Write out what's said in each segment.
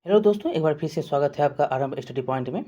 Hello दोस्तों, एक बार फिर से स्वागत है आपका आरंभ स्टडी पॉइंट में।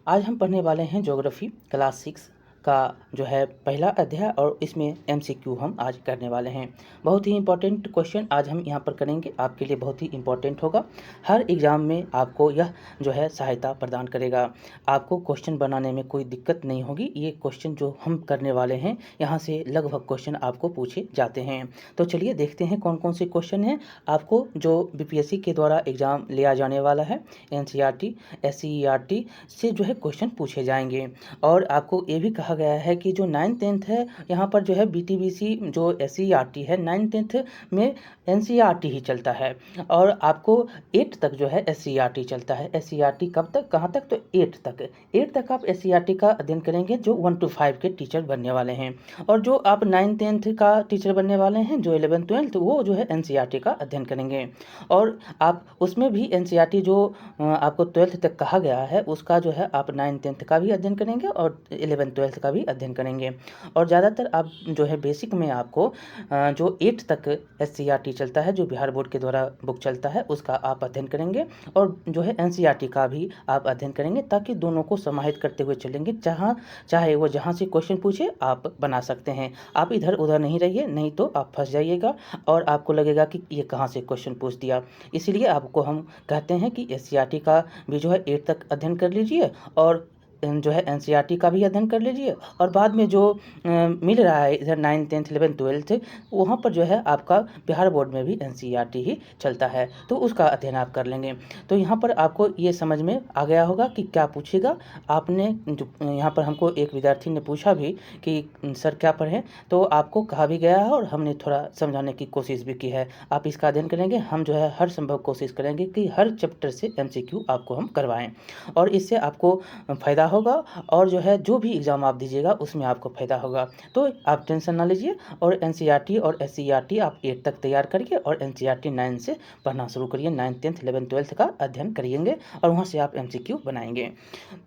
आज हम पढ़ने वाले हैं ज्योग्राफी क्लास 6 का जो है पहला अध्याय और इसमें एमसीक्यू हम आज करने वाले हैं। बहुत ही इंपॉर्टेंट क्वेश्चन आज हम यहाँ पर करेंगे, आपके लिए बहुत ही इंपॉर्टेंट होगा। हर एग्ज़ाम में आपको यह जो है सहायता प्रदान करेगा। आपको क्वेश्चन बनाने में कोई दिक्कत नहीं होगी। ये क्वेश्चन जो हम करने वाले हैं यहाँ से लगभग क्वेश्चन आपको पूछे जाते हैं। तो चलिए देखते हैं कौन कौन से क्वेश्चन हैं आपको जो बीपीएससी के द्वारा एग्ज़ाम लिया जाने वाला है। एनसीईआरटी, एससीईआरटी से जो है क्वेश्चन पूछे जाएंगे। और आपको ये भी कहा गया है कि जो 9th-10th है यहाँ पर जो है बीटीबीसी जो एससीईआरटी है 9th-10th में एनसीईआरटी ही चलता है और आपको 8 तक जो है एससीईआरटी चलता है। एससीईआरटी कब तक, कहाँ तक? तो 8 तक आप एससीईआरटी का अध्ययन करेंगे जो 1 to 5 के टीचर बनने वाले हैं। और जो आप 9th-10th का टीचर बनने वाले हैं, जो 11th-12th, वो जो है एनसीईआरटी का अध्ययन करेंगे। और आप उसमें भी एनसीईआरटी जो आपको 12th तक कहा गया है उसका जो है आप 9th-10th का भी अध्ययन करेंगे और 11th-12th का भी अध्ययन करेंगे। और ज़्यादातर आप जो है बेसिक में आपको जो 8 तक एससीईआरटी चलता है, जो बिहार बोर्ड के द्वारा बुक चलता है, उसका आप अध्ययन करेंगे। और जो है एनसीईआरटी का भी आप अध्ययन करेंगे ताकि दोनों को समाहित करते हुए चलेंगे। चाहे वो जहाँ से क्वेश्चन पूछे आप बना सकते हैं। आप इधर उधर नहीं रहिए, नहीं तो आप फंस जाइएगा और आपको लगेगा कि ये कहाँ से क्वेश्चन पूछ दिया। इसीलिए आपको हम कहते हैं कि एससीईआरटी का भी जो है 8 तक अध्ययन कर लीजिए और जो है एनसीईआरटी का भी अध्ययन कर लीजिए। और बाद में जो मिल रहा है इधर 9th-10th 11th-12th, वहाँ पर जो है आपका बिहार बोर्ड में भी एनसीईआरटी ही चलता है, तो उसका अध्ययन आप कर लेंगे। तो यहाँ पर आपको ये समझ में आ गया होगा कि क्या पूछेगा। आपने जो यहाँ पर हमको एक विद्यार्थी ने पूछा भी कि सर क्या पढ़ें, तो आपको कहा भी गया है और हमने थोड़ा समझाने की कोशिश भी की है। आप इसका अध्ययन करेंगे, हम जो है हर संभव कोशिश करेंगे कि हर चैप्टर से एमसीक्यू आपको हम करवाएं और इससे आपको फ़ायदा होगा। और जो है जो भी एग्ज़ाम आप दीजिएगा उसमें आपको फ़ायदा होगा। तो आप टेंशन ना लीजिए और एनसीईआरटी और एससीईआरटी आप 8 तक तैयार करिए और एनसीईआरटी 9 से पढ़ना शुरू करिए। 9th-10th 11th-12th का अध्ययन करिएंगे और वहाँ से आप एमसीक्यू बनाएंगे।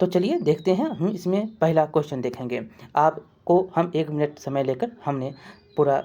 तो चलिए देखते हैं, हम इसमें पहला क्वेश्चन देखेंगे। आपको हम 1 मिनट समय लेकर हमने पूरा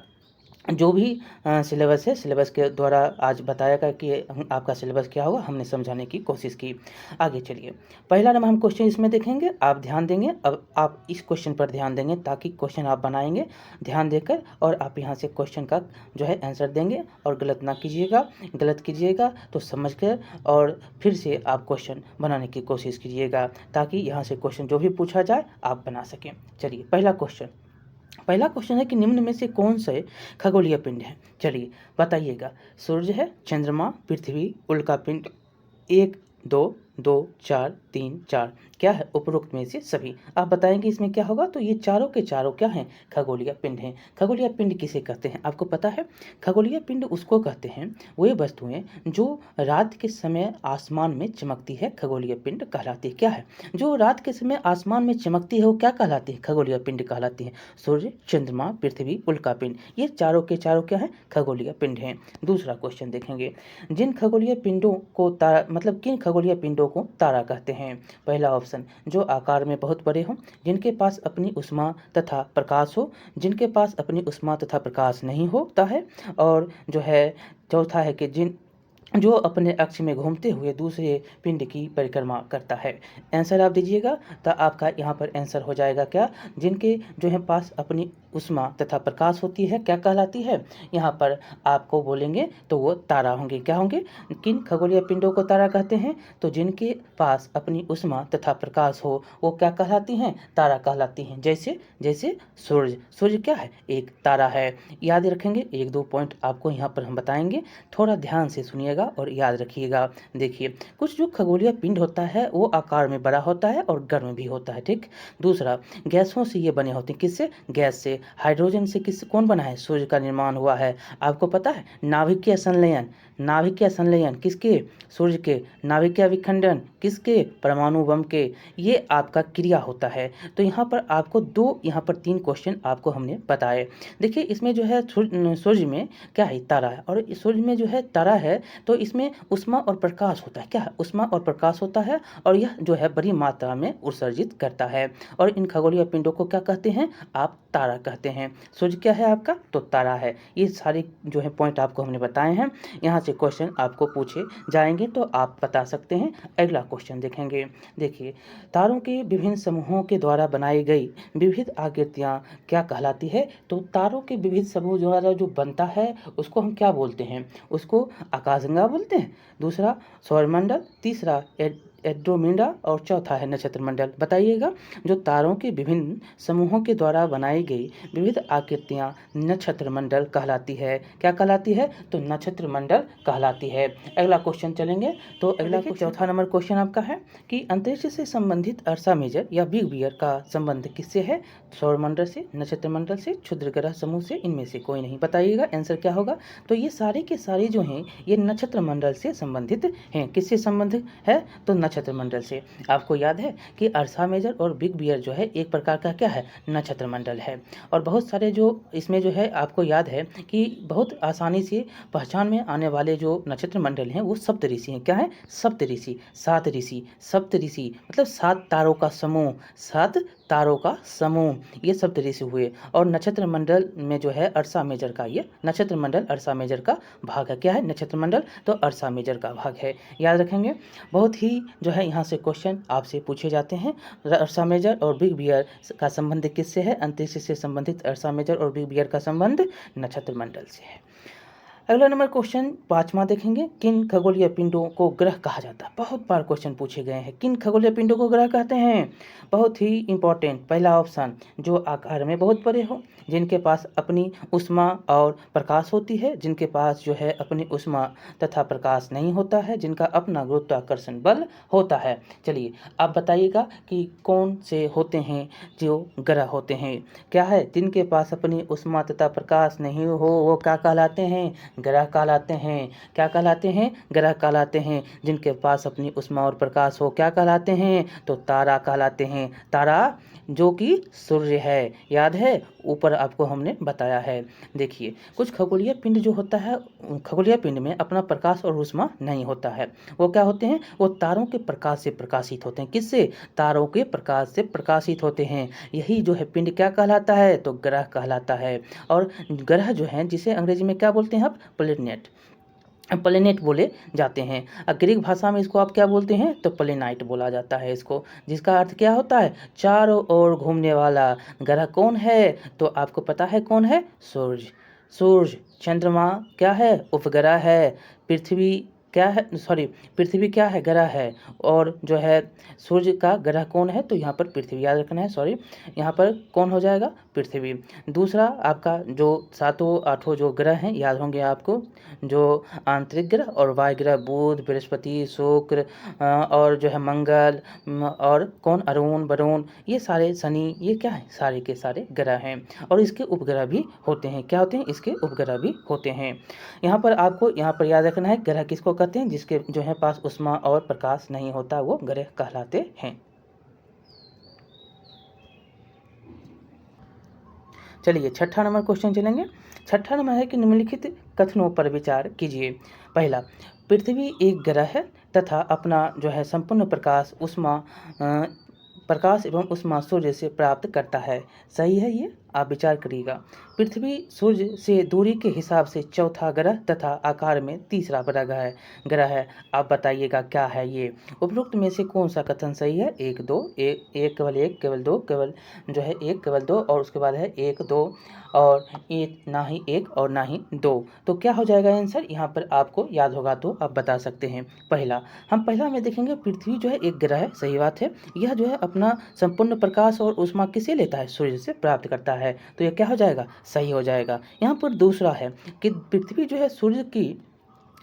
जो भी सिलेबस है, सिलेबस के द्वारा आज बताएगा कि आपका सिलेबस क्या होगा, हमने समझाने की कोशिश की। आगे चलिए, पहला नंबर हम क्वेश्चन इसमें देखेंगे। आप ध्यान देंगे, अब आप इस क्वेश्चन पर ध्यान देंगे ताकि क्वेश्चन आप बनाएंगे ध्यान देकर और आप यहाँ से क्वेश्चन का जो है आंसर देंगे और गलत ना कीजिएगा। गलत कीजिएगा तो समझ कर और फिर से आप क्वेश्चन बनाने की कोशिश कीजिएगा ताकि यहाँ से क्वेश्चन जो भी पूछा जाए आप बना सकें। चलिए पहला क्वेश्चन है कि निम्न में से कौन से खगोलीय पिंड है? चलिए बताइएगा। सूर्य है, चंद्रमा, पृथ्वी, उल्का पिंड। 1 2 2 4 3 4 क्या है? उपरोक्त में से सभी। आप बताएंगे इसमें क्या होगा। तो ये चारों के चारों क्या हैं? खगोलीय पिंड हैं। खगोलीय पिंड किसे कहते हैं आपको पता है? खगोलीय पिंड उसको कहते हैं वे वस्तुएं जो रात के समय आसमान में चमकती है, खगोलीय पिंड कहलाती है। क्या है? जो रात के समय आसमान में चमकती है वो क्या कहलाती है? खगोलीय पिंड कहलाती है। सूर्य, चंद्रमा, पृथ्वी, उल्का पिंड, ये चारों के चारों क्या है? खगोलीय पिंड हैं। दूसरा क्वेश्चन देखेंगे। जिन खगोलीय पिंडों को तारा मतलब किन खगोलीय पिंडों को तारा कहते हैं? पहला ऑप्शन, जो आकार में बहुत बड़े हों, जिनके पास अपनी ऊष्मा तथा प्रकाश हो, जिनके पास अपनी ऊष्मा तथा प्रकाश नहीं होता है, और जो है चौथा है कि जो अपने अक्ष में घूमते हुए दूसरे पिंड की परिक्रमा करता है। आंसर आप दीजिएगा तो आपका यहाँ पर आंसर हो जाएगा क्या? जिनके जो है पास अपनी ऊष्मा तथा प्रकाश होती है क्या कहलाती है? यहाँ पर आपको बोलेंगे तो वो तारा होंगे। क्या होंगे? किन खगोलीय पिंडों को तारा कहते हैं? तो जिनके पास अपनी ऊष्मा तथा प्रकाश हो वो क्या कहलाती हैं? तारा कहलाती हैं। जैसे जैसे सूर्य क्या है? एक तारा है। याद रखेंगे, 1-2 पॉइंट आपको यहाँ पर हम बताएंगे, थोड़ा ध्यान से सुनिएगा और याद रखिएगा। देखिए, कुछ जो खगोलीय पिंड होता है वो आकार में बड़ा होता है और गर्म भी होता है, ठीक। दूसरा, गैसों से ये बने होते हैं। किससे? गैस से। हाइड्रोजन से कौन बना है? सूर्य का निर्माण हुआ है। आपको पता है नाभिकीय संलयन किसके? सूर्य के। नाभिकीय विखंडन किसके? परमाणु बम के। ये आपका क्रिया होता है। तो यहाँ पर आपको 3 क्वेश्चन आपको हमने बताए। देखिए इसमें जो है सूर्य में क्या है? तारा है। और सूर्य में जो है तारा है तो इसमें ऊष्मा और प्रकाश होता है। क्या है? ऊष्मा और प्रकाश होता है और यह जो है बड़ी मात्रा में उत्सर्जित करता है। और इन खगोलीय पिंडों को क्या कहते हैं? आप तारा कहते हैं। सूर्य क्या है आपका? तो तारा है। ये सारे जो है पॉइंट आपको हमने बताए हैं। यहाँ से क्वेश्चन आपको पूछे जाएंगे तो आप बता सकते हैं। अगला क्वेश्चन देखेंगे। देखिए, तारों के विभिन्न समूहों के द्वारा बनाई गई विविध आकृतियाँ क्या कहलाती है? तो तारों के विविध समूह द्वारा जो बनता है उसको हम क्या बोलते हैं? उसको आकाशगंगा बोलते हैं। दूसरा सौरमंडल, तीसरा एंड्रोमेडा और चौथा है नक्षत्र मंडल। बताइएगा, जो तारों के विभिन्न समूहों के द्वारा बनाई गई विविध आकृतियाँ नक्षत्र मंडल कहलाती है। क्या कहलाती है? तो नक्षत्र मंडल कहलाती है। अगला क्वेश्चन चलेंगे। तो अगला चौथा नंबर क्वेश्चन आपका है कि अंतरिक्ष से संबंधित अर्सा मेजर या बिग बियर का संबंध किससे है? सौरमंडल से, नक्षत्र मंडल से, क्षुद्र ग्रह समूह से, इनमें से कोई नहीं। बताइएगा आंसर क्या होगा? तो ये सारे के सारे जो हैं ये नक्षत्र मंडल से संबंधित हैं। किससे संबंधित है? तो नक्षत्र मंडल से। आपको याद है कि अर्सा मेजर और बिग बियर जो है एक प्रकार का क्या है? नक्षत्र मंडल है। और बहुत सारे जो इसमें जो है आपको याद है कि बहुत आसानी से पहचान में आने वाले जो नक्षत्र मंडल हैं वो सप्तऋषि हैं। क्या है? सप्तऋषि, सात ऋषि। सप्तऋषि मतलब 7 तारों का समूह, 7 तारों का समूह, ये सप्तऋषि हुए। और नक्षत्र मंडल में जो है अर्सा मेजर का, ये नक्षत्र मंडल अर्सा मेजर का भाग है। क्या है? नक्षत्र मंडल तो अर्सा मेजर का भाग है। याद रखेंगे। बहुत ही जो है यहाँ से क्वेश्चन आपसे पूछे जाते हैं। अर्सा मेजर और बिग बियर का संबंध किससे है? अंतरिक्ष से संबंधित अर्सा मेजर और बिग बियर का संबंध नक्षत्र मंडल से है। अगला नंबर क्वेश्चन 5वां देखेंगे। किन खगोलीय पिंडों को ग्रह कहा जाता है? बहुत बार क्वेश्चन पूछे गए हैं। किन खगोलीय पिंडों को ग्रह कहते हैं? बहुत ही इंपॉर्टेंट पहला ऑप्शन, जो आकार में बहुत बड़े हो, जिनके पास अपनी ऊष्मा और प्रकाश होती है, जिनके पास जो है अपनी ऊष्मा तथा प्रकाश नहीं होता है, जिनका अपना गुरुत्वाकर्षण बल होता है। चलिए आप बताइएगा कि कौन से होते हैं जो ग्रह होते हैं? क्या है? जिनके पास अपनी ऊष्मा तथा प्रकाश नहीं हो वो क्या कहलाते हैं? ग्रह कहलाते हैं। क्या कहलाते हैं? ग्रह कहलाते हैं। जिनके पास अपनी ऊष्मा और प्रकाश हो क्या कहलाते हैं? तो तारा कहलाते हैं। तारा जो कि सूर्य है। याद है? ऊपर आपको हमने बताया है। देखिए, कुछ खगोलीय पिंड जो होता है, खगोलीय पिंड में अपना प्रकाश और ऊष्मा नहीं होता है। वो क्या होते हैं? वो तारों के प्रकाश से प्रकाशित होते हैं। किससे? तारों के प्रकाश से प्रकाशित होते हैं। यही जो है पिंड क्या कहलाता है? तो ग्रह कहलाता है। और ग्रह जो है जिसे अंग्रेजी में क्या बोलते हैं आप? प्लेनेट, प्लेनेट बोले जाते हैं। ग्रीक भाषा में इसको आप क्या बोलते हैं? तो प्लेनाइट बोला जाता है इसको, जिसका अर्थ क्या होता है? चारों ओर घूमने वाला। ग्रह कौन है? तो आपको पता है कौन है? सूर्य। सूर्य। चंद्रमा क्या है? उपग्रह है। पृथ्वी क्या है? सॉरी, पृथ्वी क्या है? ग्रह है। और जो है सूर्य का ग्रह कौन है? तो यहाँ पर पृथ्वी याद रखना है। सॉरी, यहाँ पर कौन हो जाएगा? पृथ्वी। दूसरा आपका जो 7-8 जो ग्रह हैं याद होंगे आपको, जो आंतरिक ग्रह और वायु ग्रह, बुध, बृहस्पति, शुक्र और जो है मंगल और कौन? अरुण, वरुण, ये सारे, शनि, ये क्या है? सारे के सारे ग्रह हैं। और इसके उपग्रह भी होते हैं। क्या होते हैं? इसके उपग्रह भी होते हैं। यहाँ पर आपको यहाँ पर याद रखना है, ग्रह किसको कहते हैं? जिसके जो है पास ऊष्मा और प्रकाश नहीं होता वो ग्रह कहलाते हैं। चलिए 6ठा नंबर क्वेश्चन चलेंगे। 6ठा नंबर है कि निम्नलिखित कथनों पर विचार कीजिए। पहला, पृथ्वी एक ग्रह है तथा अपना जो है संपूर्ण प्रकाश एवं ऊष्मा सूर्य से प्राप्त करता है। सही है ये? आप विचार करिएगा। पृथ्वी सूर्य से दूरी के हिसाब से चौथा ग्रह तथा आकार में तीसरा बड़ा ग्रह है। आप बताइएगा क्या है ये? उपरोक्त में से कौन सा कथन सही है? 1, 2, 1 केवल 1, केवल 2, केवल जो है 1, केवल 2 और उसके बाद है 1, 2 और 1, ना ही 1 और ना ही 2। तो क्या हो जाएगा आंसर? यहाँ पर आपको याद होगा तो आप बता सकते हैं। पहला में देखेंगे, पृथ्वी जो है एक ग्रह है। सही बात है। यह जो है अपना संपूर्ण प्रकाश और ऊष्मा किसे लेता है? सूर्य से प्राप्त करता है। तो यह क्या हो जाएगा? सही हो जाएगा। यहाँ पर दूसरा है कि पृथ्वी जो है सूर्य की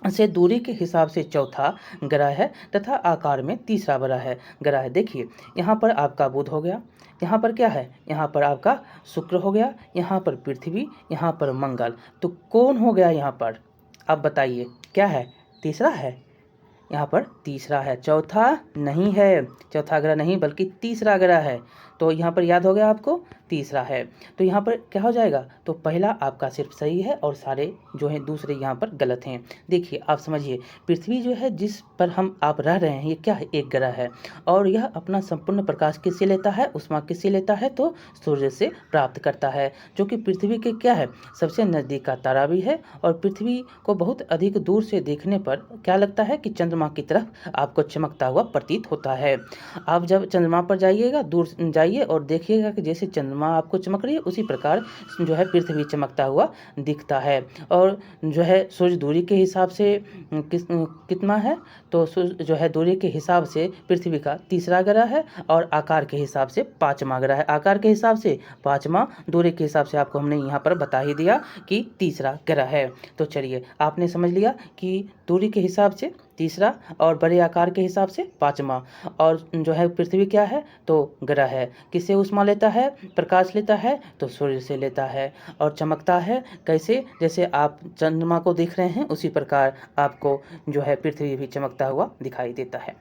से दूरी के हिसाब से चौथा ग्रह है तथा आकार में तीसरा बड़ा है ग्रह है। देखिए, यहाँ पर आपका बुध हो गया, यहाँ पर क्या है? यहाँ पर आपका शुक्र हो गया, यहाँ पर पृथ्वी, यहाँ पर मंगल। तो कौन हो गया यहाँ पर? आप बताइए क्या है? तीसरा है। यहाँ पर तीसरा है, चौथा नहीं है। चौथा ग्रह नहीं बल्कि तीसरा ग्रह है। तो यहाँ पर याद हो गया आपको, तीसरा है। तो यहाँ पर क्या हो जाएगा, तो पहला आपका सिर्फ सही है और सारे जो हैं दूसरे यहाँ पर गलत हैं। देखिए आप समझिए, पृथ्वी जो है जिस पर हम आप रह रहे हैं ये क्या है, एक ग्रह है और यह अपना संपूर्ण प्रकाश किससे लेता है, उष्मा किससे लेता है, तो सूर्य से प्राप्त करता है, जो कि पृथ्वी के क्या है, सबसे नज़दीक का तारा भी है। और पृथ्वी को बहुत अधिक दूर से देखने पर क्या लगता है कि चंद्रमा की तरफ आपको चमकता हुआ प्रतीत होता है। आप जब चंद्रमा पर जाइएगा, दूर जाइए और देखिएगा कि जैसे चंद्रमा आपको चमक रही है उसी प्रकार जो है पृथ्वी चमकता हुआ दिखता है। और जो है सूर्य दूरी के हिसाब से कितना है, तो सूर्य जो है दूरी के हिसाब से पृथ्वी का तीसरा ग्रह है और आकार के हिसाब से पाँचवा ग्रह है। आकार के हिसाब से पाँचवा, दूरी के हिसाब से आपको हमने यहाँ पर बता ही दिया कि तीसरा ग्रह है। तो चलिए आपने समझ लिया कि दूरी के हिसाब से तीसरा और बड़े आकार के हिसाब से पाँचवा। और जो है पृथ्वी क्या है, तो ग्रह है। किससे ऊष्मा लेता है, प्रकाश लेता है, तो सूर्य से लेता है। और चमकता है कैसे, जैसे आप चंद्रमा को देख रहे हैं उसी प्रकार आपको जो है पृथ्वी भी चमकता हुआ दिखाई देता है।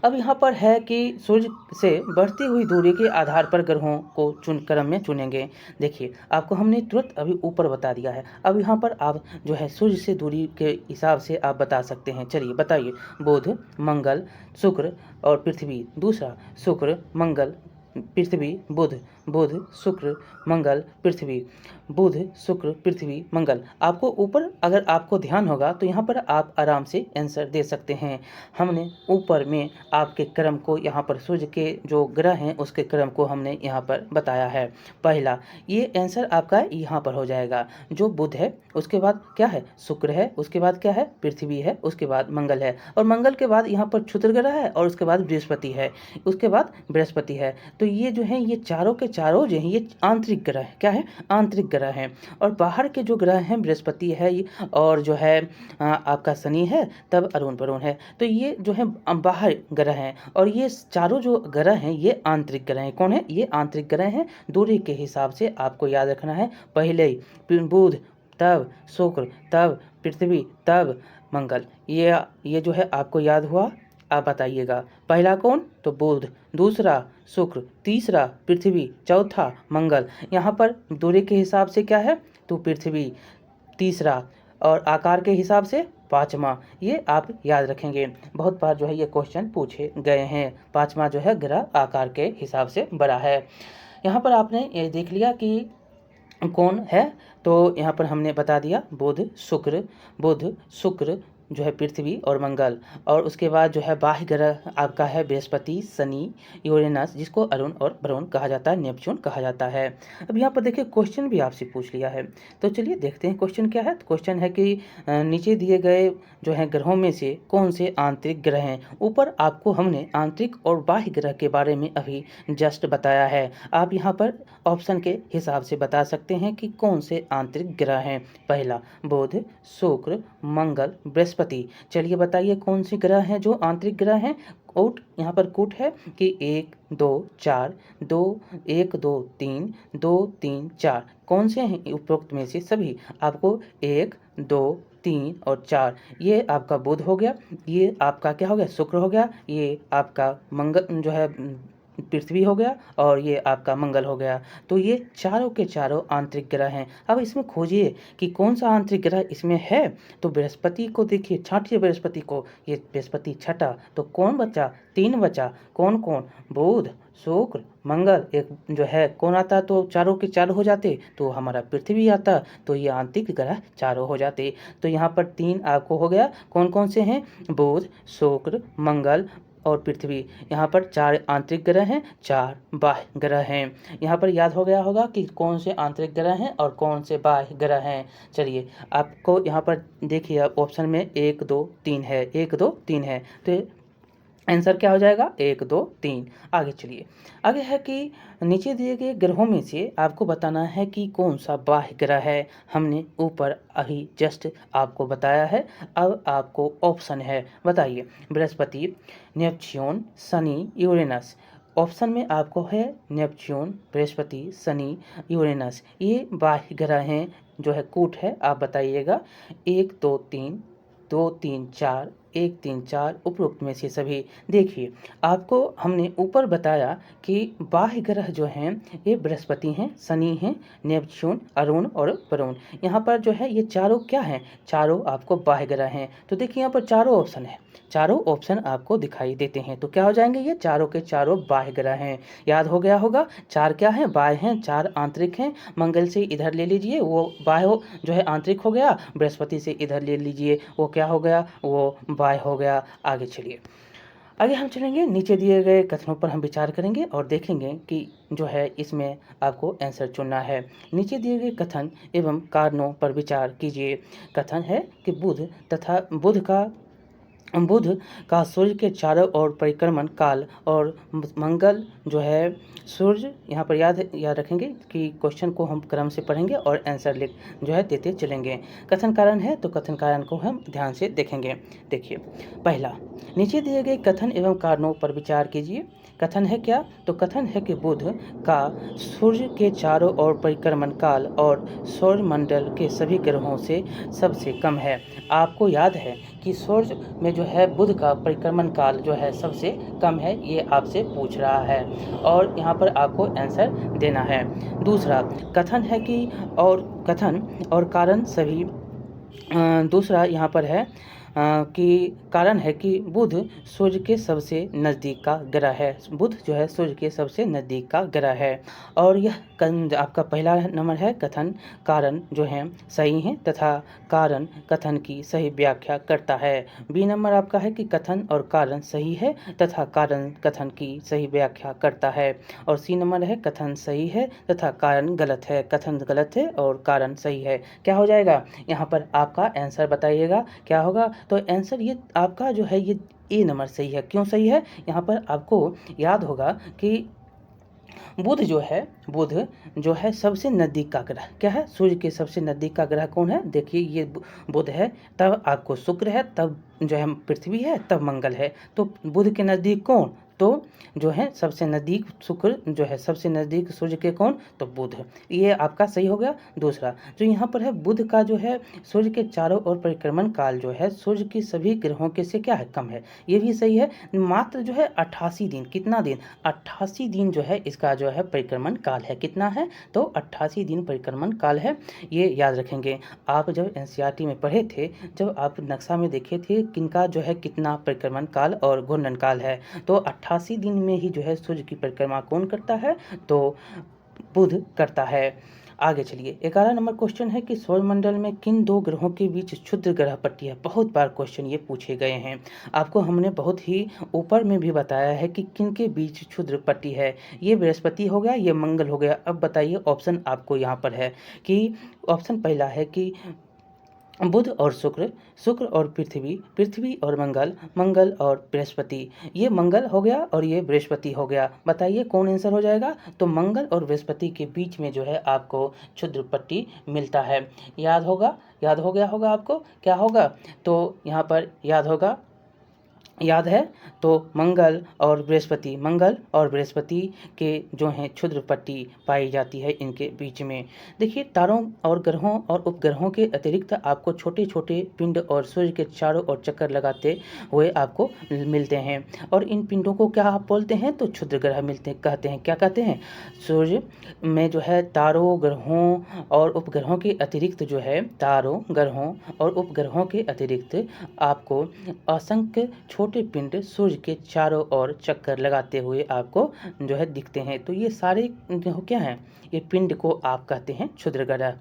अब यहाँ पर है कि सूर्य से बढ़ती हुई दूरी के आधार पर ग्रहों को क्रम में चुनेंगे। देखिए आपको हमने तुरंत अभी ऊपर बता दिया है, अब यहाँ पर आप जो है सूर्य से दूरी के हिसाब से आप बता सकते हैं। चलिए बताइए, बुध, मंगल, शुक्र और पृथ्वी। दूसरा शुक्र, मंगल, पृथ्वी, बुध, बुध, शुक्र, मंगल, पृथ्वी, बुध, शुक्र, पृथ्वी, मंगल। आपको ऊपर अगर आपको ध्यान होगा तो यहाँ पर आप आराम से आंसर दे सकते हैं। हमने ऊपर में आपके क्रम को, यहाँ पर सूर्य के जो ग्रह हैं उसके क्रम को हमने यहाँ पर बताया है। पहला ये आंसर आपका यहाँ पर हो जाएगा, जो बुध है उसके बाद क्या है, शुक्र है, उसके बाद क्या है, पृथ्वी है, उसके बाद मंगल है, और मंगल के बाद यहाँ पर क्षुद्र ग्रह है, और उसके बाद बृहस्पति है, उसके बाद बृहस्पति है। तो ये जो है ये चारों के चारों जो हैं ये आंतरिक ग्रह है। क्या है, आंतरिक ग्रह हैं। और बाहर के जो ग्रह हैं बृहस्पति है और जो है आपका शनि है, तब अरुण वरुण है। तो ये जो है बाहर ग्रह हैं और ये चारों जो ग्रह हैं ये आंतरिक ग्रह हैं। कौन है, ये आंतरिक ग्रह हैं। दूरी के हिसाब से आपको याद रखना है, पहले बुध, तब शुक्र, तब पृथ्वी, तब मंगल। ये जो है आपको याद हुआ। आप बताइएगा, पहला कौन, तो बुध, दूसरा शुक्र, तीसरा पृथ्वी, चौथा मंगल। यहाँ पर दूरी के हिसाब से क्या है, तो पृथ्वी, तीसरा, और आकार के हिसाब से पाँचवा। ये आप याद रखेंगे, बहुत बार जो है ये क्वेश्चन पूछे गए हैं। पाँचवा जो है ग्रह आकार के हिसाब से बड़ा है। यहाँ पर आपने ये देख लिया कि कौन है, तो यहाँ पर हमने बता दिया बुध, शुक्र जो है पृथ्वी और मंगल। और उसके बाद जो है बाह्य ग्रह आपका है बृहस्पति, शनि, यूरेनस, जिसको अरुण और वरुण कहा जाता है, नेपच्यून कहा जाता है। अब यहाँ पर देखिए क्वेश्चन भी आपसे पूछ लिया है, तो चलिए देखते हैं क्वेश्चन क्या है। तो क्वेश्चन है कि नीचे दिए गए जो है ग्रहों में से कौन से आंतरिक ग्रह हैं। ऊपर आपको हमने आंतरिक और बाह्य ग्रह के बारे में अभी जस्ट बताया है। आप यहाँ पर ऑप्शन के हिसाब से बता सकते हैं कि कौन से आंतरिक ग्रह हैं। पहला बुध, शुक्र, मंगल, बृहस्पति। चलिए बताइए कौन से ग्रह हैं जो आंतरिक ग्रह हैं। कूट, यहाँ पर कूट है कि 1 2 4, 2 1 2 3, 2 3 4। कौन से हैं उपरोक्त में से सभी। आपको 1 2 3 और 4, ये आपका बुध हो गया, ये आपका क्या हो गया, शुक्र हो गया, ये आपका मंगल जो है पृथ्वी हो गया, और ये आपका मंगल हो गया। तो ये चारों के चारों आंतरिक ग्रह हैं। अब इसमें खोजिए कि कौन सा आंतरिक ग्रह इसमें है। तो बृहस्पति को देखिए, छांटिए बृहस्पति को, ये बृहस्पति छठा, तो कौन बचा, 3 बचा। कौन कौन, बुध, शुक्र, मंगल। एक जो है कौन आता तो चारों के चारों हो जाते, तो हमारा पृथ्वी आता, तो ये आंतरिक ग्रह चारों हो जाते। तो यहाँ पर 3 आपको हो गया। कौन कौन से हैं, बुध, शुक्र, मंगल और पृथ्वी। यहाँ पर 4 आंतरिक ग्रह हैं, 4 बाह्य ग्रह हैं। यहाँ पर याद हो गया होगा कि कौन से आंतरिक ग्रह हैं और कौन से बाह्य ग्रह हैं। चलिए आपको यहाँ पर देखिए, ऑप्शन में 1 2 3 है, 1 2 3 है, तो आंसर क्या हो जाएगा, 1 2 3। आगे चलिए, आगे है कि नीचे दिए गए ग्रहों में से आपको बताना है कि कौन सा बाह्य ग्रह है। हमने ऊपर अभी जस्ट आपको बताया है, अब आपको ऑप्शन है, बताइए। Brihaspati, Neptune, Shani, Uranus. Option में आपको है नेपच्यून, बृहस्पति, शनि, यूरेनस। ये बाह्य ग्रह हैं, जो है कूट है। आप बताइएगा 1 2 3, 2 3 4, 1, 3, 4 उपरोक्त में से सभी। देखिए, आपको हमने ऊपर बताया कि बाह्य ग्रह जो हैं ये बृहस्पति हैं, शनि हैं, नेपच्यून, अरुण और वरुण। यहाँ पर जो है ये चारों क्या हैं, चारों आपको बाह्य ग्रह हैं। तो देखिए यहाँ पर चारों ऑप्शन है, चारों ऑप्शन आपको दिखाई देते हैं। तो क्या हो जाएंगे, ये चारों के चारों बाह्य ग्रह हैं। याद हो गया होगा, 4 क्या हैं, बाह्य हैं, 4 आंतरिक हैं। मंगल से इधर ले लीजिए, वो बाह्य जो है आंतरिक हो गया। बृहस्पति से इधर ले लीजिए, वो क्या हो गया, वो बाह्य हो गया। आगे चलिए, आगे हम चलेंगे, नीचे दिए गए कथनों पर हम विचार करेंगे और देखेंगे कि जो है इसमें आपको आंसर चुनना है। नीचे दिए गए कथन एवं कारणों पर विचार कीजिए। कथन है कि बुध का सूर्य के चारों ओर परिक्रमण काल और मंगल जो है सूर्य, यहाँ पर याद रखेंगे कि क्वेश्चन को हम क्रम से पढ़ेंगे और आंसर लिख जो है देते चलेंगे। कथन कारण है तो कथन कारण को हम ध्यान से देखेंगे। देखिए, पहला, नीचे दिए गए कथन एवं कारणों पर विचार कीजिए। कथन है क्या, तो कथन है कि बुध का सूर्य के चारों ओर परिक्रमण काल और सौरमंडल के सभी ग्रहों से सबसे कम है। आपको याद है कि सूर्य में जो है बुध का परिक्रमण काल जो है सबसे कम है, ये आपसे पूछ रहा है और यहाँ पर आपको आंसर देना है। दूसरा कथन है कि कथन और कारण सभी दूसरा यहाँ पर है कि कारण है कि बुध सूर्य के सबसे नज़दीक का ग्रह है। बुध जो है सूर्य के सबसे नज़दीक का ग्रह है। और यह आपका पहला नंबर है, कथन कारण जो हैं सही हैं तथा कारण कथन की सही व्याख्या करता है। बी नंबर आपका है कि कथन और कारण सही है तथा कारण कथन की सही व्याख्या करता है। और सी नंबर है, कथन सही है तथा कारण गलत है। कथन गलत है और कारण सही है। क्या हो जाएगा, यहाँ पर आपका आंसर बताइएगा क्या होगा। तो आंसर ये आपका जो है ये ए नंबर सही है। क्यों सही है, यहाँ पर आपको याद होगा कि बुध जो है सबसे नज़दीक का ग्रह क्या है, सूर्य के सबसे नज़दीक का ग्रह कौन है। देखिए ये बुध है, तब आपको शुक्र है, तब जो है पृथ्वी है, तब मंगल है। तो बुध के नज़दीक कौन, तो जो है सबसे नज़दीक शुक्र, जो है सबसे नज़दीक सूर्य के कौन, तो बुध। ये आपका सही हो गया। दूसरा जो यहाँ पर है, बुध का जो है सूर्य के चारों ओर परिक्रमण काल जो है सूर्य की सभी ग्रहों के से क्या है, कम है। ये भी सही है। मात्र जो है 88 दिन, कितना दिन, 88 दिन जो है इसका जो है परिक्रमण काल है। कितना है, तो 88 दिन परिक्रमण काल है। ये याद रखेंगे। आप जब एनसीईआरटी में पढ़े थे, जब आप नक्शा में देखे थे किनका जो है कितना परिक्रमण काल और घूर्णन काल है, तो 88 दिन में ही जो है सूर्य की परिक्रमा कौन करता है, तो बुध करता है। आगे चलिए, 11 नंबर क्वेश्चन है कि सौरमंडल में किन दो ग्रहों के बीच क्षुद्र ग्रह पट्टी है। बहुत बार क्वेश्चन ये पूछे गए हैं। आपको हमने बहुत ही ऊपर में भी बताया है कि किन के बीच क्षुद्र पट्टी है। ये बृहस्पति हो गया, ये मंगल हो गया। अब बताइए, ऑप्शन आपको यहाँ पर है कि ऑप्शन पहला है कि बुध और शुक्र, शुक्र और पृथ्वी, पृथ्वी और मंगल, मंगल और बृहस्पति। ये मंगल हो गया और ये बृहस्पति हो गया। बताइए कौन आंसर हो जाएगा। तो मंगल और बृहस्पति के बीच में जो है आपको क्षुद्र पट्टी मिलता है। याद हो गया होगा आपको क्या होगा। तो यहाँ पर याद है तो मंगल और बृहस्पति के जो हैं क्षुद्र पट्टी पाई जाती है इनके बीच में। देखिए, तारों और ग्रहों और उपग्रहों के अतिरिक्त आपको छोटे छोटे पिंड और सूर्य के चारों ओर चक्कर लगाते हुए आपको मिलते हैं। और इन पिंडों को क्या आप बोलते हैं, तो क्षुद्र ग्रह कहते हैं। क्या कहते हैं, सूर्य में जो है तारों, ग्रहों और उपग्रहों के अतिरिक्त जो है तारों, ग्रहों और उपग्रहों के अतिरिक्त आपको असंख्य छोटे पिंड सूर्य के चारों ओर चक्कर लगाते हुए आपको जो है दिखते हैं। तो ये सारे जो क्या हैं, ये पिंड को आप कहते हैं क्षुद्र ग्रह।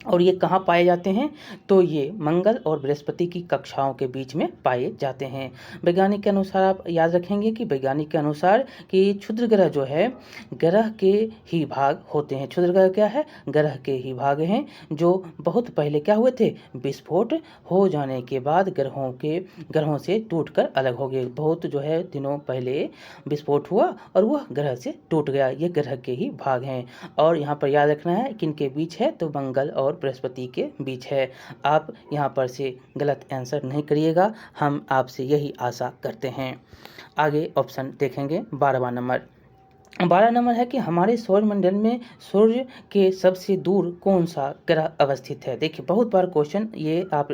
और ये कहाँ पाए जाते हैं, तो ये मंगल और बृहस्पति की कक्षाओं के बीच में पाए जाते हैं। वैज्ञानिक के अनुसार आप याद रखेंगे कि वैज्ञानिक के अनुसार कि क्षुद्र ग्रह जो है ग्रह के ही भाग होते हैं। क्षुद्र ग्रह क्या है, ग्रह के ही भाग हैं जो बहुत पहले क्या हुए थे, विस्फोट हो जाने के बाद ग्रहों से टूटकर अलग हो गए। बहुत जो है दिनों पहले विस्फोट हुआ और वह ग्रह से टूट गया। ये ग्रह के ही भाग हैं। और यहाँ पर याद रखना है किनके बीच है, तो मंगल और बृहस्पति के बीच है। आप यहाँ पर से गलत आंसर नहीं करिएगा, हम आपसे यही आशा करते हैं। आगे ऑप्शन देखेंगे, 12वां नंबर। 12 नंबर है कि हमारे सौरमंडल में सूर्य के सबसे दूर कौन सा ग्रह अवस्थित है। देखिए बहुत बार क्वेश्चन ये आप,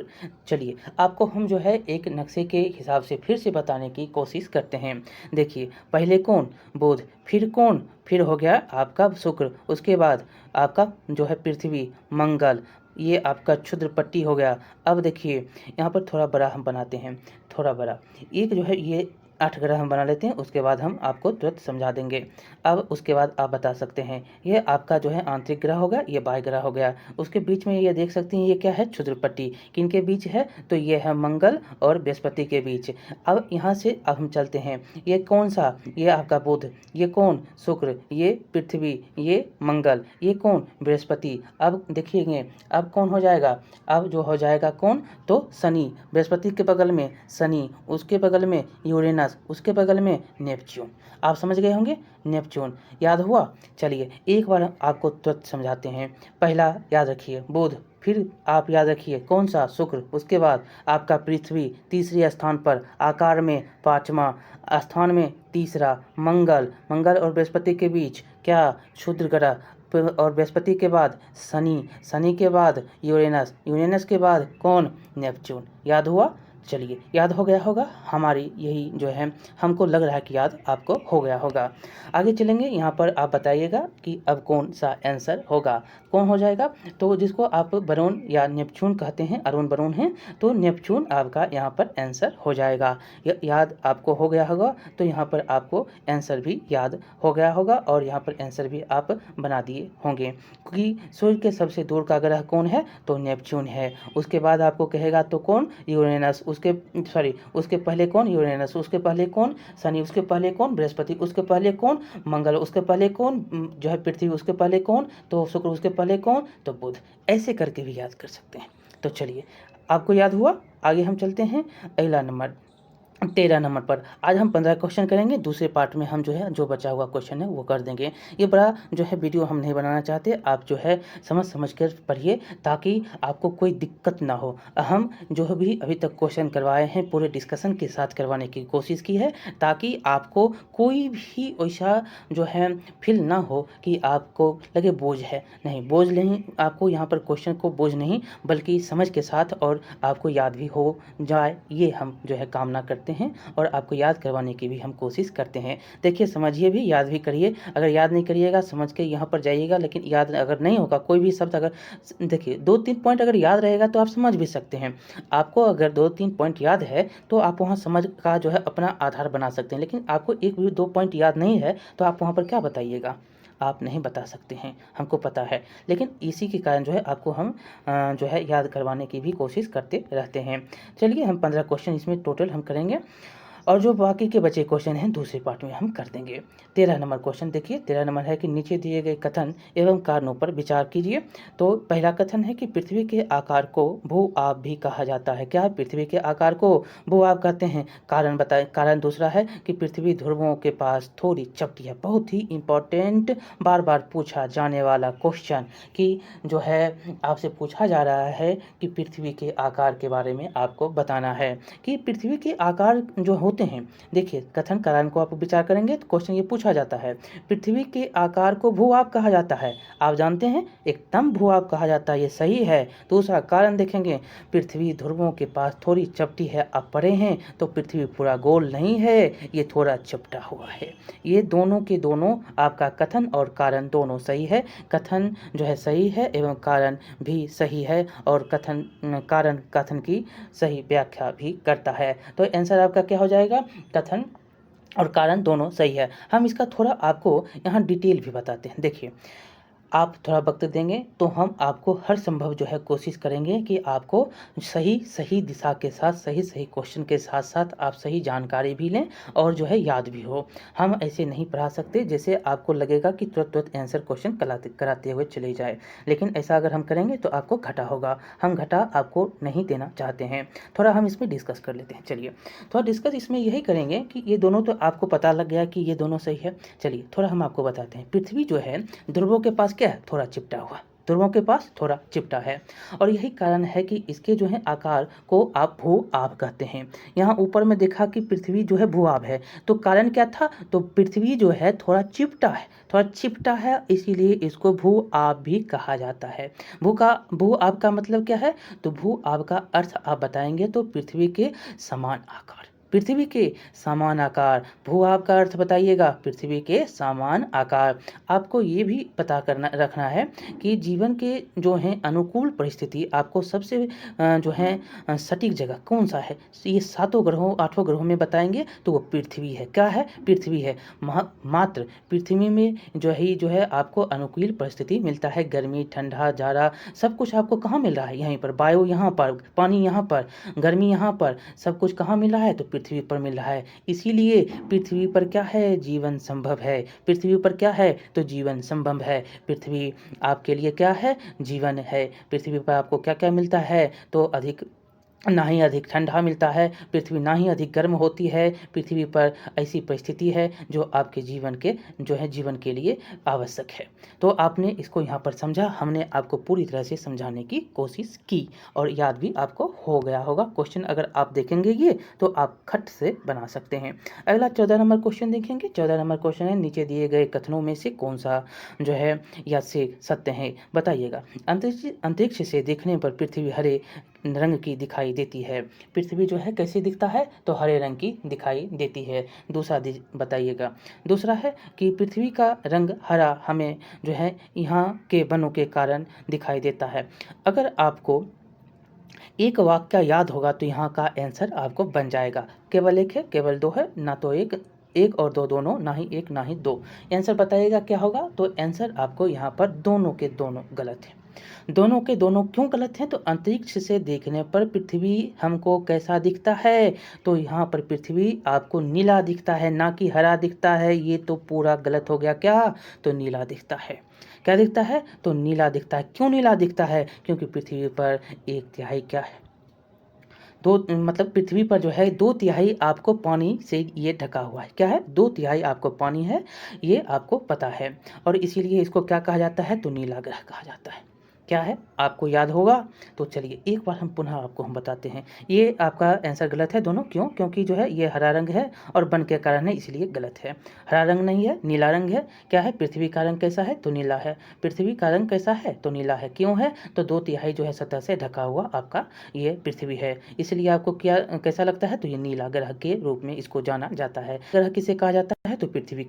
चलिए आपको हम जो है एक नक्शे के हिसाब से फिर से बताने की कोशिश करते हैं। देखिए पहले कौन, बुध, फिर कौन, फिर हो गया आपका शुक्र, उसके बाद आपका जो है पृथ्वी, मंगल, ये आपका क्षुद्र पट्टी हो गया। अब देखिए यहाँ पर थोड़ा बड़ा हम बनाते हैं, थोड़ा बड़ा एक जो है ये 8 ग्रह हम बना लेते हैं, उसके बाद हम आपको तुरंत समझा देंगे। अब उसके बाद आप बता सकते हैं ये आपका जो है आंतरिक ग्रह हो गया, ये बाह्य ग्रह हो गया। उसके बीच में ये देख सकते हैं ये क्या है, क्षुद्र पट्टी, किनके बीच है, तो ये है मंगल और बृहस्पति के बीच। अब यहाँ से अब हम चलते हैं, ये कौन सा, ये आपका बुध, ये कौन, शुक्र, ये पृथ्वी, ये मंगल, ये कौन, बृहस्पति। अब देखिएंगे अब कौन हो जाएगा, अब जो हो जाएगा कौन, तो शनि, बृहस्पति के बगल में शनि, उसके बगल में यूरेनस, उसके बगल में नेपच्यून। आप समझ गए होंगे, नेपच्यून याद हुआ। चलिए एक बार आपको तुरंत समझाते हैं। पहला याद रखिए बुध, फिर आप याद रखिए कौन सा, शुक्र, उसके बाद आपका पृथ्वी तीसरे स्थान पर, आकार में पाँचवा, स्थान में तीसरा मंगल, मंगल और बृहस्पति के बीच क्या, क्षुद्र ग्रह, और बृहस्पति के बाद शनि, शनि के बाद यूरेनस, यूरेनस के बाद कौन, नेपच्यून। याद हुआ। चलिए याद हो गया होगा, हमारी यही जो है हमको लग रहा है कि याद आपको हो गया होगा। आगे चलेंगे, यहाँ पर आप बताइएगा कि अब कौन सा आंसर होगा, कौन हो जाएगा। तो जिसको आप बरूण या नेपच्यून कहते हैं, अरुण बरूण हैं, तो नेपच्यून आपका यहाँ पर आंसर हो जाएगा। याद आपको हो गया होगा, तो यहाँ पर आपको आंसर भी याद हो गया होगा और यहाँ पर आंसर भी आप बना दिए होंगे कि सूर्य के सबसे दूर का ग्रह कौन है, तो नेपच्यून है। उसके बाद आपको कहेगा तो कौन, यूरेनस, उसके पहले कौन, यूरेनस, उसके पहले कौन, शनि, उसके पहले कौन, बृहस्पति, उसके पहले कौन, मंगल, उसके पहले कौन, जो है पृथ्वी, उसके पहले कौन, तो शुक्र, उसके पहले कौन, तो बुध। ऐसे करके भी याद कर सकते हैं। तो चलिए आपको याद हुआ, आगे हम चलते हैं अगला नंबर 13 नंबर पर। आज हम 15 क्वेश्चन करेंगे, दूसरे पार्ट में हम जो है जो बचा हुआ क्वेश्चन है वो कर देंगे। ये बड़ा जो है वीडियो हम नहीं बनाना चाहते, आप जो है समझ कर पढ़िए ताकि आपको कोई दिक्कत ना हो। हम जो भी अभी तक क्वेश्चन करवाए हैं पूरे डिस्कशन के साथ करवाने की कोशिश की है, ताकि आपको कोई भी ऐसा जो है फील ना हो कि आपको लगे बोझ है। नहीं, बोझ नहीं, आपको यहाँ पर क्वेश्चन को बोझ नहीं बल्कि समझ के साथ और आपको याद भी हो जाए, ये हम जो है कामना करते हैं और आपको याद करवाने की भी हम कोशिश करते हैं। देखिए समझिए भी, याद भी करिए। अगर याद नहीं करिएगा समझ के यहाँ पर जाइएगा, लेकिन याद अगर नहीं होगा कोई भी शब्द, अगर देखिए 2-3 पॉइंट अगर याद रहेगा तो आप समझ भी सकते हैं। आपको अगर 2-3 पॉइंट याद है तो आप वहाँ समझ का जो है अपना आधार बना सकते हैं, लेकिन आपको 1 भी 2 पॉइंट याद नहीं है तो आप वहाँ पर क्या बताइएगा, आप नहीं बता सकते हैं, हमको पता है। लेकिन इसी के कारण जो है आपको हम जो है याद करवाने की भी कोशिश करते रहते हैं। चलिए हम 15 क्वेश्चन इसमें टोटल हम करेंगे और जो बाकी के बचे क्वेश्चन हैं दूसरे पार्ट में हम कर देंगे। 13 नंबर क्वेश्चन देखिए, 13 नंबर है कि नीचे दिए गए कथन एवं कारणों पर विचार कीजिए। तो पहला कथन है कि पृथ्वी के आकार को भू आप भी कहा जाता है। क्या है, पृथ्वी के आकार को भू आप कहते हैं, कारण बताएं। कारण दूसरा है कि पृथ्वी ध्रुवों के पास थोड़ी चपटी है। बहुत ही इंपॉर्टेंट, बार बार पूछा जाने वाला क्वेश्चन कि जो है आपसे पूछा जा रहा है कि पृथ्वी के आकार के बारे में आपको बताना है कि पृथ्वी के आकार जो होते हैं। देखिए कथन कारण को आप विचार करेंगे तो क्वेश्चन ये पूछा जाता है, पृथ्वी के आकार को भूभाग कहा जाता है। आप जानते हैं एकदम भूभाग कहा जाता है, ये सही है। दूसरा कारण देखेंगे, पृथ्वी ध्रुवों के पास थोड़ी चपटी है। आप पढ़े हैं तो पृथ्वी पूरा गोल नहीं है, ये थोड़ा चपटा हुआ है। ये दोनों के दोनों आपका कथन और कारण दोनों सही है। कथन जो है सही है एवं कारण भी सही है और कारण कथन की सही व्याख्या भी करता है। तो आंसर आपका क्या हो जाएगा, कथन और कारण दोनों सही है। हम इसका थोड़ा आपको यहाँ डिटेल भी बताते हैं। देखिए आप थोड़ा वक्त देंगे तो हम आपको हर संभव जो है कोशिश करेंगे कि आपको सही दिशा के साथ सही क्वेश्चन के साथ साथ आप सही जानकारी भी लें और जो है याद भी हो। हम ऐसे नहीं पढ़ा सकते जैसे आपको लगेगा कि तुरंत आंसर क्वेश्चन कराते हुए चले जाए, लेकिन ऐसा अगर हम करेंगे तो आपको घाटा होगा। हम घाटा आपको नहीं देना चाहते हैं। थोड़ा हम इसमें डिस्कस कर लेते हैं। चलिए थोड़ा डिस्कस इसमें यही करेंगे कि ये दोनों तो आपको पता लग गया कि ये दोनों सही है। चलिए थोड़ा हम आपको बताते हैं। पृथ्वी जो है ध्रुवों के पास क्या है, थोड़ा चिपटा हुआ, ध्रुवों के पास थोड़ा चिपटा है और यही कारण है कि इसके जो है आकार को आप भू आभ कहते हैं। यहाँ ऊपर में देखा कि पृथ्वी जो है भू आभ है, तो कारण क्या था, तो पृथ्वी जो है थोड़ा चिपटा है, इसीलिए इसको भू आभ भी कहा जाता है। भू आभ का मतलब क्या है, तो भू आभ का अर्थ आप बताएंगे तो पृथ्वी के समान आकार, पृथ्वी के समान आकार। भू आभ का अर्थ बताइएगा, पृथ्वी के समान आकार। आपको ये भी पता करना रखना है कि जीवन के जो है अनुकूल परिस्थिति आपको सबसे जो है सटीक जगह कौन सा है, ये 7 ग्रहों 8 ग्रहों में बताएंगे तो वो पृथ्वी है। क्या है, पृथ्वी है। मात्र पृथ्वी में जो है आपको अनुकूल परिस्थिति मिलता है, गर्मी ठंडा जाड़ा सब कुछ आपको कहाँ मिल रहा है, यहीं पर। वायु यहाँ पर, पानी यहाँ पर, गर्मी यहाँ पर, सब कुछ कहाँ मिल रहा है, तो पृथ्वी पर मिल रहा है। इसीलिए पृथ्वी पर क्या है, जीवन संभव है। पृथ्वी पर क्या है, तो जीवन संभव है। पृथ्वी आपके लिए क्या है, जीवन है। पृथ्वी पर आपको क्या क्या मिलता है, तो ना ही अधिक ठंडा मिलता है, पृथ्वी ना ही अधिक गर्म होती है। पृथ्वी पर ऐसी परिस्थिति है जो आपके जीवन के लिए आवश्यक है। तो आपने इसको यहाँ पर समझा, हमने आपको पूरी तरह से समझाने की कोशिश की और याद भी आपको हो गया होगा। क्वेश्चन अगर आप देखेंगे ये तो आप खट से बना सकते हैं। अगला 14 नंबर क्वेश्चन देखेंगे। 14 नंबर क्वेश्चन है, नीचे दिए गए कथनों में से कौन सा जो है या से सत्य है, बताइएगा। अंतरिक्ष से देखने पर पृथ्वी हरे रंग की दिखाई देती है। पृथ्वी जो है कैसे दिखता है, तो हरे रंग की दिखाई देती है। दूसरा बताइएगा। दूसरा है कि पृथ्वी का रंग हरा हमें जो है यहाँ के वनों के कारण दिखाई देता है। अगर आपको एक वाक्य याद होगा तो यहाँ का आंसर आपको बन जाएगा। केवल एक है, केवल दो है, ना तो एक और दो दोनों, ना ही एक ना ही दो। आंसर बताइएगा क्या होगा, तो आंसर आपको यहाँ पर दोनों के दोनों गलत है। दोनों के दोनों क्यों गलत हैं, तो अंतरिक्ष से देखने पर पृथ्वी हमको कैसा दिखता है, तो यहाँ पर पृथ्वी आपको नीला दिखता है, ना कि हरा दिखता है। ये तो पूरा गलत हो गया। क्या, तो नीला दिखता है। क्या दिखता है, तो नीला दिखता है। क्यों नीला दिखता है, क्योंकि पृथ्वी पर 1/3 क्या है, मतलब पृथ्वी पर जो है 2/3 आपको पानी से ये ढका हुआ है। क्या है, 2/3 आपको पानी है, ये आपको पता है। और इसीलिए इसको क्या कहा जाता है, तो नीला ग्रह कहा जाता है। क्या है, आपको याद होगा। तो चलिए एक बार हम पुनः आपको बताते हैं। ये आपका आंसर गलत है दोनों। क्यों, क्योंकि जो है ये हरा रंग है और वन के कारण है, इसलिए गलत है। हरा रंग नहीं है, नीला रंग है। क्या है, पृथ्वी का रंग कैसा है, तो नीला है। पृथ्वी का रंग कैसा है, तो नीला है। क्यों है, तो 2/3 जो है सतह से ढका हुआ आपका ये पृथ्वी है, इसलिए आपको क्या कैसा लगता है, तो ये नीला ग्रह के रूप में इसको जाना जाता है। ग्रह किसे कहा जाता है, तो पृथ्वी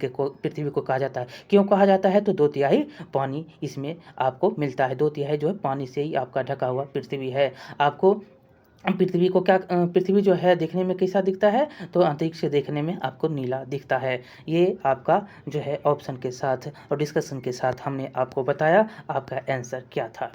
को कहा जाता है। क्यों कहा जाता है, तो 2/3 पानी इसमें आपको मिलता है। 2/3 जो है पानी से ही आपका ढका हुआ पृथ्वी है। आपको पृथ्वी जो है देखने में कैसा दिखता है, तो अंतरिक्ष से देखने में आपको नीला दिखता है। ये आपका जो है ऑप्शन के साथ और डिस्कशन के साथ हमने आपको बताया आपका आंसर क्या था।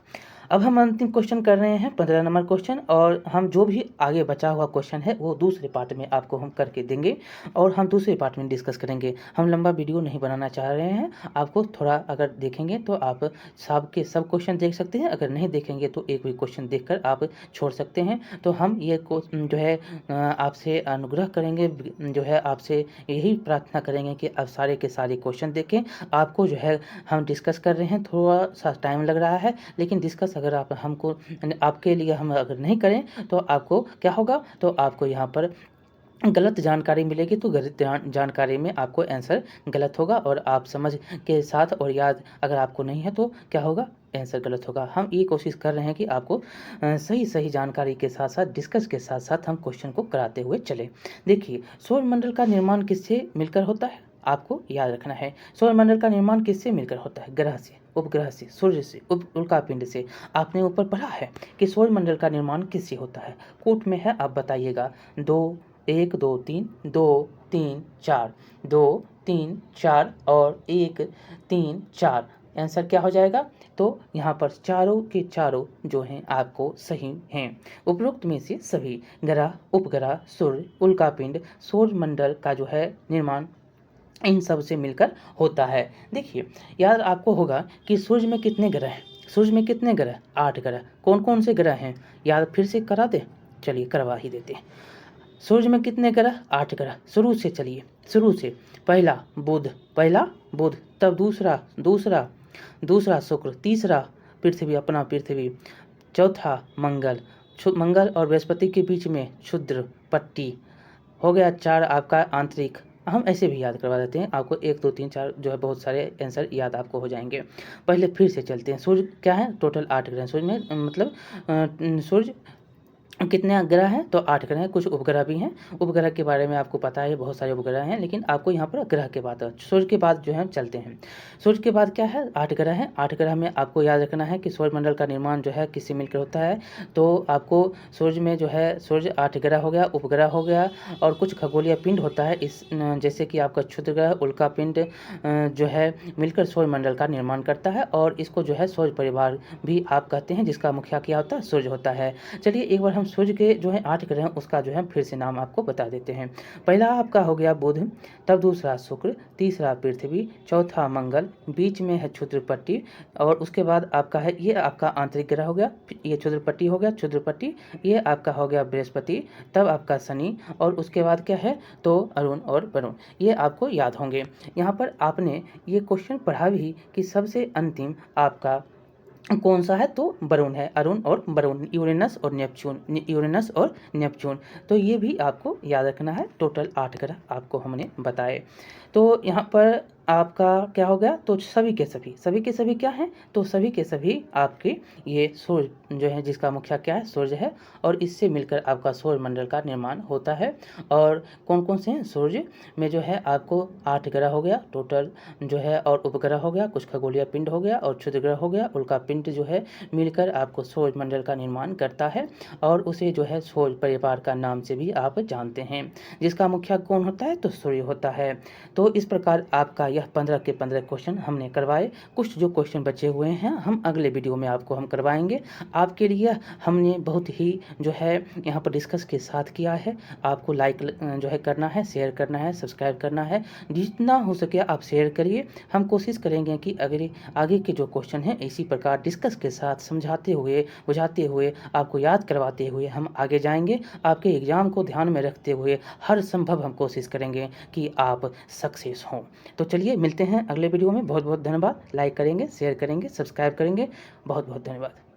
अब हम अंतिम क्वेश्चन कर रहे हैं 15 नंबर क्वेश्चन, और हम जो भी आगे बचा हुआ क्वेश्चन है वो दूसरे पार्ट में आपको हम करके देंगे और हम दूसरे पार्ट में डिस्कस करेंगे। हम लंबा वीडियो नहीं बनाना चाह रहे हैं, आपको थोड़ा अगर देखेंगे तो आप सब क्वेश्चन देख सकते हैं, अगर नहीं देखेंगे तो एक भी क्वेश्चन देखकर आप छोड़ सकते हैं। तो हम ये जो है आपसे अनुग्रह करेंगे, जो है आपसे यही प्रार्थना करेंगे कि आप सारे के सारे क्वेश्चन देखें। आपको जो है हम डिस्कस कर रहे हैं, थोड़ा सा टाइम लग रहा है, लेकिन डिस्कस अगर आप हमको आपके लिए हम अगर नहीं करें तो आपको क्या होगा, तो आपको यहाँ पर गलत जानकारी मिलेगी। तो गलत जानकारी में आपको आंसर गलत होगा और आप समझ के साथ और याद अगर आपको नहीं है तो क्या होगा, आंसर गलत होगा। हम ये कोशिश कर रहे हैं कि आपको सही जानकारी के साथ साथ डिस्कस के साथ साथ हम क्वेश्चन को कराते हुए चले। देखिए, सौरमंडल का निर्माण किससे मिलकर होता है, आपको याद रखना है। सौरमंडल का निर्माण किससे मिलकर होता है, ग्रह से, उपग्रह से, सूर्य से, उल्कापिंड से। आपने ऊपर पढ़ा है कि सौरमंडल का निर्माण किससे होता है, कोट में है, आप बताइएगा। 1 2 3 2 3 4 2 3 4 और 1 3 4 आंसर क्या हो जाएगा, तो यहाँ पर चारों के चारों जो हैं आपको सही हैं। उपरोक्त में से सभी ग्रह, उपग्रह, सूर्य, उल्कापिंड, सौरमंडल का जो है निर्माण इन सब से मिलकर होता है। देखिए यार, आपको होगा कि सूर्य में कितने ग्रह हैं, सूर्य में कितने ग्रह, 8 ग्रह। कौन कौन से ग्रह हैं, याद फिर से करा दे, चलिए करवा ही देते हैं। सूर्य में कितने ग्रह, 8 ग्रह। शुरू से चलिए, शुरू से पहला बुध, तब दूसरा शुक्र, तीसरा पृथ्वी, अपना पृथ्वी। चौथा मंगल, मंगल और बृहस्पति के बीच में क्षुद्र पट्टी। हो गया 4 आपका आंतरिक। हम ऐसे भी याद करवा देते हैं आपको, 1 2 3 4 जो है बहुत सारे आंसर याद आपको हो जाएंगे। पहले फिर से चलते हैं। सूर्य क्या है, टोटल 8 ग्रह सूर्य में, मतलब सूर्य कितने ग्रह हैं, तो 8 ग्रह हैं। कुछ उपग्रह भी हैं, उपग्रह के बारे में आपको पता है, बहुत सारे उपग्रह हैं, लेकिन आपको यहाँ पर ग्रह के बाद, सूर्य के बाद जो है चलते हैं। सूर्य के बाद क्या है, 8 ग्रह हैं। 8 ग्रह में आपको याद रखना है कि सौरमंडल का निर्माण जो है किससे मिलकर होता है। तो आपको सूर्य में जो है, सूर्य 8 ग्रह हो गया, उपग्रह हो गया, और कुछ खगोलीय पिंड होता है इस, जैसे कि आपका क्षुद्र ग्रह, उल्का पिंड जो है मिलकर सौरमंडल का निर्माण करता है, और इसको जो है सौर परिवार भी आप कहते हैं, जिसका मुखिया क्या होता है, सूर्य होता है। चलिए एक बार हम सूर्य के जो है 8 ग्रह हैं उसका जो है फिर से नाम आपको बता देते हैं। पहला आपका हो गया बुध, तब दूसरा शुक्र, तीसरा पृथ्वी, चौथा मंगल, बीच में है क्षुद्र पट्टी, और उसके बाद आपका है, ये आपका आंतरिक ग्रह हो गया, ये क्षुद्र पट्टी हो गया, क्षुद्र पट्टी, ये आपका हो गया बृहस्पति, तब आपका शनि, और उसके बाद क्या है, तो अरुण और वरुण। ये आपको याद होंगे। यहाँ पर आपने ये क्वेश्चन पढ़ा भी कि सबसे अंतिम आपका कौन सा है, तो वरुण है, अरुण और वरुण, यूरेनस और नेपच्यून, यूरेनस और नेपच्यून। तो ये भी आपको याद रखना है। टोटल 8 ग्रह आपको हमने बताए। तो यहाँ पर आपका क्या हो गया, तो सभी के सभी क्या हैं, तो सभी के सभी आपके ये सूर्य जो है, जिसका मुखिया क्या है, सूर्य है, और इससे मिलकर आपका सौर मंडल का निर्माण होता है। और कौन कौन से हैं, सूर्य में जो है आपको 8 ग्रह हो गया टोटल जो है, और उपग्रह हो गया, कुछ खगोलीय पिंड हो गया, और क्षुद्र ग्रह हो गया, उल्का पिंड जो है मिलकर आपको सौर मंडल का निर्माण करता है, और उसे जो है सौर परिवार का नाम से भी आप जानते हैं, जिसका मुखिया कौन होता है, तो सूर्य होता है। तो इस प्रकार आपका यह 15 के 15 क्वेश्चन हमने करवाए। कुछ जो क्वेश्चन बचे हुए हैं हम अगले वीडियो में आपको हम करवाएंगे। आपके लिए हमने बहुत ही जो है यहाँ पर डिस्कस के साथ किया है। आपको लाइक जो है करना है, शेयर करना है, सब्सक्राइब करना है, जितना हो सके आप शेयर करिए। हम कोशिश करेंगे कि अगले आगे के जो क्वेश्चन हैं इसी प्रकार डिस्कस के साथ समझाते हुए, बुझाते हुए, आपको याद करवाते हुए हम आगे जाएंगे। आपके एग्ज़ाम को ध्यान में रखते हुए हर संभव हम कोशिश करेंगे कि आप सक्सेस हों। तो चलिए मिलते हैं अगले वीडियो में। बहुत बहुत धन्यवाद। लाइक करेंगे, शेयर करेंगे, सब्सक्राइब करेंगे। बहुत बहुत धन्यवाद।